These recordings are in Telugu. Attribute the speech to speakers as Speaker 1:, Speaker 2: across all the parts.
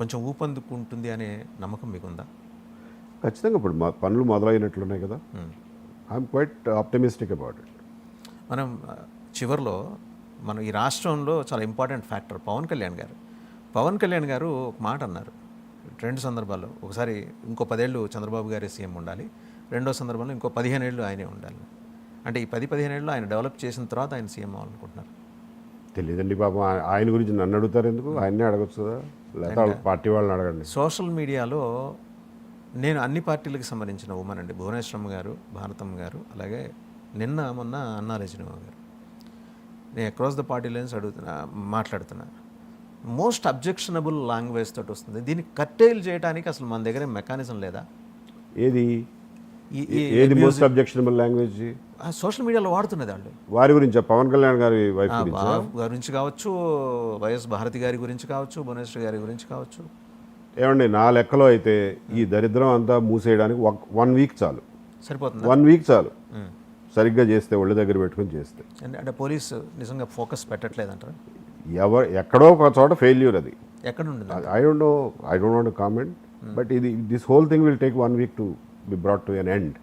Speaker 1: కొంచెం ఊపందుకుంటుంది అనే నమ్మకం మీకుందా?
Speaker 2: ఖచ్చితంగా ఇప్పుడు మా పనులు మొదలైనట్లున్నాయి కదా. I'm quite optimistic about it.
Speaker 1: మనం చివరిలో మనం ఈ రాష్ట్రంలో చాలా ఇంపార్టెంట్ ఫ్యాక్టర్ పవన్ కళ్యాణ్ గారు. పవన్ కళ్యాణ్ గారు ఒక మాట అన్నారు రెండు సందర్భాల్లో. ఒకసారి ఇంకో 10 ఏళ్ళు చంద్రబాబు గారే సీఎం ఉండాలి, రెండో సందర్భంలో ఇంకో 15 ఏళ్ళు ఆయనే ఉండాలి. అంటే ఈ 10-15 ఏళ్ళు ఆయన డెవలప్ చేసిన తర్వాత ఆయన సీఎం అవ్వాలనుకుంటున్నారు.
Speaker 2: తెలియదండి పాపం. ఆయన గురించి నన్ను అడుగుతారు ఎందుకు? ఆయన్నే అడగచ్చు కదా, లేకపోతే పార్టీ వాళ్ళని అడగండి.
Speaker 1: సోషల్ మీడియాలో నేను అన్ని పార్టీలకు సంబంధించిన ఉమెన్ అండి, భువనేశ్వరమ్మ గారు, భారతమ్మ గారు, అలాగే మొన్న అన్నారాజనమ్మ గారు, నేను అక్రాస్ ద పార్టీ లైన్స్ మాట్లాడుతున్నా. మోస్ట్ అబ్జెక్షనబుల్ లాంగ్వేజ్ తోటి వస్తుంది. దీన్ని కట్టేలు చేయడానికి అసలు మన దగ్గర మెకానిజం లేదా?
Speaker 2: ఏది ఏది మోస్ట్ అబ్జెక్షనబుల్ లాంగ్వేజ్?
Speaker 1: సోషల్ మీడియాలో వాడుతున్నది వాళ్ళు.
Speaker 2: వారి గురించి పవన్ కళ్యాణ్ గారి వైఫ్
Speaker 1: గురించి కావచ్చు, వైఎస్ భారతి గారి గురించి కావచ్చు, భువనేశ్వర్ గారి గురించి కావచ్చు.
Speaker 2: ఏమండి, నా లెక్కలో అయితే ఈ దరిద్రం అంతా మూసేయడానికి 1 వీక్ చాలు.
Speaker 1: సరిపోతుంది.
Speaker 2: 1 వీక్ చాలు సరిగ్గా చేస్తే, ఒళ్ళు దగ్గర పెట్టుకుని చేస్తే.
Speaker 1: అంటే పోలీసు నిజంగా ఫోకస్ పెట్టట్లేదంటారా?
Speaker 2: ఎక్కడో ఒక చోట ఫెయిల్యూర్. అది
Speaker 1: ఎక్కడ ఉంటుంది?
Speaker 2: I don't want to comment, but this whole thing will take 1 week to be brought to an end.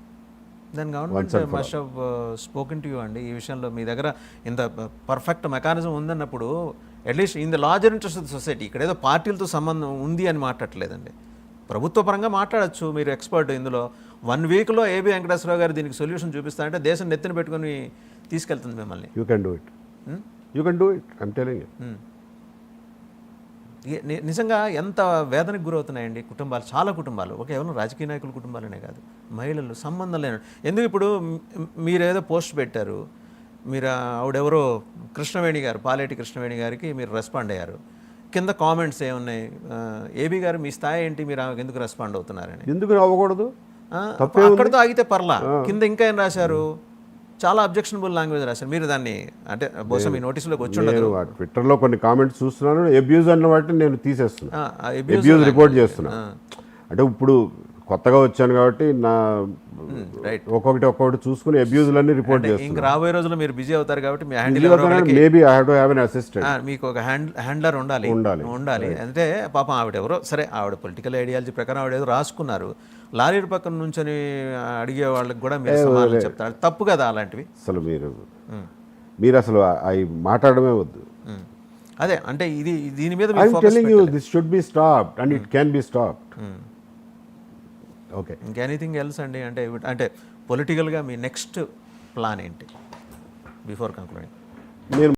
Speaker 1: Then government must have spoken to you అండి ఈ విషయంలో. మీ దగ్గర ఇంత పర్ఫెక్ట్ మెకానిజం ఉందన్నప్పుడు at least in the larger interest of the society, ఇక్కడ ఏదో పార్టీలతో సంబంధం ఉంది అని మాట్లాడలేదండి. ప్రభుత్వ పరంగా మాట్లాడచ్చు, మీరు ఎక్స్పర్ట్ ఇందులో. 1 వీక్లో ఏబి వెంకటేశ్వరరావు గారు దీనికి సొల్యూషన్ చూపిస్తారంటే దేశం నెత్తిన పెట్టుకొని తీసుకెళ్తుంది మిమ్మల్ని.
Speaker 2: You can do it, I'm telling you.
Speaker 1: నిజంగా ఎంత వేదనకు గురవుతున్నాయండి కుటుంబాలు, చాలా కుటుంబాలు. కేవలం రాజకీయ నాయకుల కుటుంబాలనే కాదు, మహిళలు, సంబంధం లేని. ఎందుకు ఇప్పుడు మీరేదో పోస్ట్ పెట్టారు, మీరు ఆవిడెవరో కృష్ణవేణి గారు, పాలేటి కృష్ణవేణి గారికి మీరు రెస్పాండ్ అయ్యారు. కింద కామెంట్స్ ఏమున్నాయి? ఏబీ గారు మీ స్థాయి ఏంటి, మీరు ఆమెకు ఎందుకు రెస్పాండ్ అవుతున్నారని.
Speaker 2: ఎందుకు అవ్వకూడదు?
Speaker 1: అక్కడితో ఆగితే పర్లా. కింద ఇంకా ఏం రాశారు? చాలా అబ్జెక్షనబుల్ లాంగ్వేజ్ రాశారు. మీరు దాన్ని అంటే బహుశా మీ నోటీసులోకి వచ్చి ఉండదు.
Speaker 2: ట్విట్టర్లో కొన్ని కామెంట్స్ చూస్తున్నాను, అబ్యూజ్ అన్న వాటిని నేను తీసేస్తున్నా, అబ్యూజ్ రిపోర్ట్ చేస్తున్నా. అంటే ఇప్పుడు కొత్తగా వచ్చాను కాబట్టి నా ఒక్కొక్కటి చూసుకుని అబ్యూజ్లన్నీ రిపోర్ట్ చేస్తాను.
Speaker 1: ఇంకా రాబోయే రోజుల్లో మీరు బిజీ అవుతారు కాబట్టి మీ
Speaker 2: maybe I have to have an assistant.
Speaker 1: మీకు ఒక హ్యాండ్లర్ ఉండాలి. అంటే పాపం ఆవిడెవరో, సరే ఆవిడ పొలిటికల్ ఐడియాలజీ ప్రకారం ఆవిడ ఏదో రాసుకున్నారు. లారీ పక్కన నుంచొని అడిగే వాళ్ళకి కూడా మీరు సమాధానం చెప్తారు. తప్పు కదా అలాంటివి.
Speaker 2: అసలు మీరు అసలు అవి మాట్లాడమే వద్దు.
Speaker 1: అదే అంటే దీని మీద
Speaker 2: this should be stopped and it can be stopped. Okay,
Speaker 1: ఇంకెనీథింగ్ ఎల్స్ అండి? అంటే పొలిటికల్గా మీ నెక్స్ట్ ప్లాన్ ఏంటి బిఫోర్ కంక్లూడింగ్?